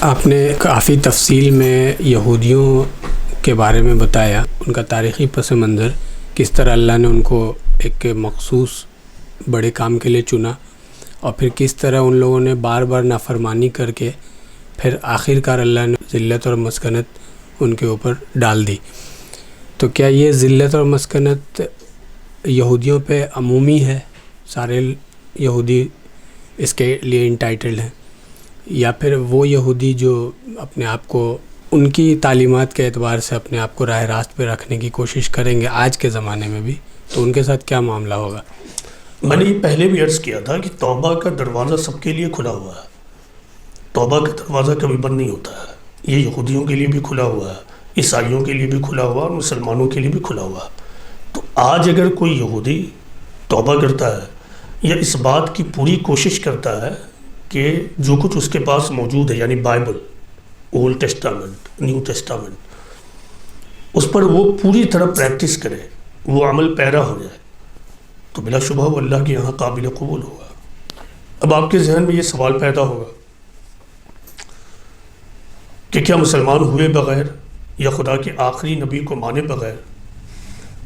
آپ نے کافی تفصیل میں یہودیوں کے بارے میں بتایا، ان کا تاریخی پس منظر، کس طرح اللہ نے ان کو ایک مخصوص بڑے کام کے لیے چنا اور پھر کس طرح ان لوگوں نے بار بار نافرمانی کر کے پھر آخر کار اللہ نے ذلت اور مسکنت ان کے اوپر ڈال دی۔ تو کیا یہ ذلت اور مسکنت یہودیوں پہ عمومی ہے، سارے یہودی اس کے لیے انٹائٹلڈ ہیں، یا پھر وہ یہودی جو اپنے آپ کو ان کی تعلیمات کے اعتبار سے اپنے آپ کو راہ راست پہ رکھنے کی کوشش کریں گے آج کے زمانے میں بھی، تو ان کے ساتھ کیا معاملہ ہوگا؟ میں نے یہ پہلے بھی عرض کیا تھا کہ توبہ کا دروازہ سب کے لیے کھلا ہوا ہے، توبہ کا دروازہ کبھی بند نہیں ہوتا ہے۔ یہ یہودیوں کے لیے بھی کھلا ہوا ہے، عیسائیوں کے لیے بھی کھلا ہوا ہے، اور مسلمانوں کے لیے بھی کھلا ہوا ہے۔ تو آج اگر کوئی یہودی توبہ کرتا ہے یا اس بات کی پوری کوشش کرتا ہے کہ جو کچھ اس کے پاس موجود ہے، یعنی Bible, old testament, new testament, اس پر وہ پوری طرح پریکٹس کرے، وہ عمل پیرا ہو جائے، تو بلا شبہ وہ اللہ کے یہاں قابل قبول ہوگا۔ اب آپ کے ذہن میں یہ سوال پیدا ہوگا کہ کیا مسلمان ہوئے بغیر یا خدا کے آخری نبی کو مانے بغیر؟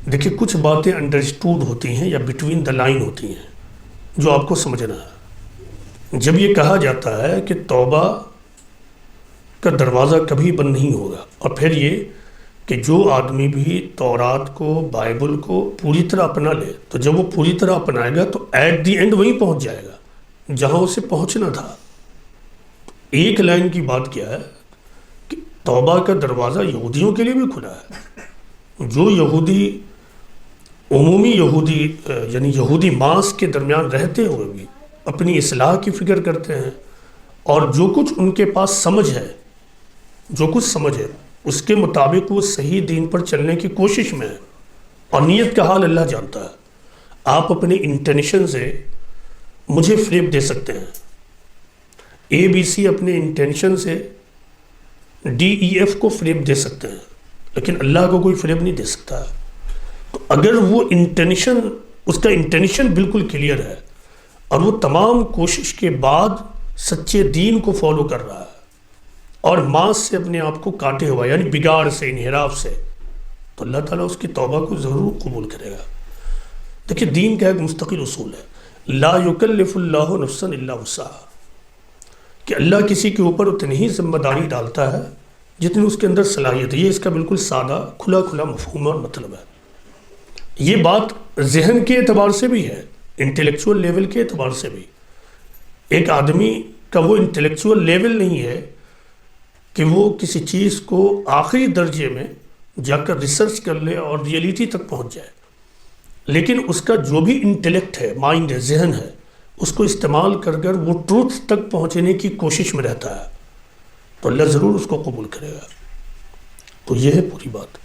دیکھیں، کچھ باتیں انڈرسٹوڈ ہوتی ہیں یا بٹوین دا لائن ہوتی ہیں جو آپ کو سمجھنا ہے۔ جب یہ کہا جاتا ہے کہ توبہ کا دروازہ کبھی بند نہیں ہوگا، اور پھر یہ کہ جو آدمی بھی تورات کو، بائبل کو پوری طرح اپنا لے، تو جب وہ پوری طرح اپنائے گا تو ایٹ دی اینڈ وہیں پہنچ جائے گا جہاں اسے پہنچنا تھا۔ ایک لائن کی بات کیا ہے کہ توبہ کا دروازہ یہودیوں کے لیے بھی کھلا ہے۔ جو یہودی عمومی یہودی یعنی یہودی ماس کے درمیان رہتے ہوئے بھی اپنی اصلاح کی فکر کرتے ہیں، اور جو کچھ ان کے پاس سمجھ ہے، جو کچھ سمجھ ہے اس کے مطابق وہ صحیح دین پر چلنے کی کوشش میں ہے، اور نیت کا حال اللہ جانتا ہے۔ آپ اپنے انٹینشن سے مجھے فریب دے سکتے ہیں، اے بی سی اپنے انٹینشن سے ڈی ای ایف کو فریب دے سکتے ہیں، لیکن اللہ کو کوئی فریب نہیں دے سکتا۔ تو اگر وہ انٹینشن، اس کا انٹینشن بالکل کلیئر ہے اور وہ تمام کوشش کے بعد سچے دین کو فالو کر رہا ہے اور ماس سے اپنے آپ کو کاٹے ہوا، یعنی بگاڑ سے، انحراف سے، تو اللہ تعالیٰ اس کی توبہ کو ضرور قبول کرے گا۔ دیکھیں، دین کا ایک مستقل اصول ہے، لا یکلف اللہ نفسا الا وسعہا، کہ اللہ کسی کے اوپر اتنی ہی ذمہ داری ڈالتا ہے جتنی اس کے اندر صلاحیت ہے۔ یہ اس کا بالکل سادہ کھلا مفہوم اور مطلب ہے۔ یہ بات ذہن کے اعتبار سے بھی ہے، انٹلیکچول لیول کے اعتبار سے بھی۔ ایک آدمی کا وہ انٹلیکچول لیول نہیں ہے کہ وہ کسی چیز کو آخری درجے میں جا کر ریسرچ کر لے اور ریئلٹی تک پہنچ جائے، لیکن اس کا جو بھی انٹلیکٹ ہے، مائنڈ ہے، ذہن ہے، اس کو استعمال کر کر وہ ٹروتھ تک پہنچنے کی کوشش میں رہتا ہے، تو اللہ ضرور اس کو قبول کرے گا۔ تو یہ ہے پوری بات۔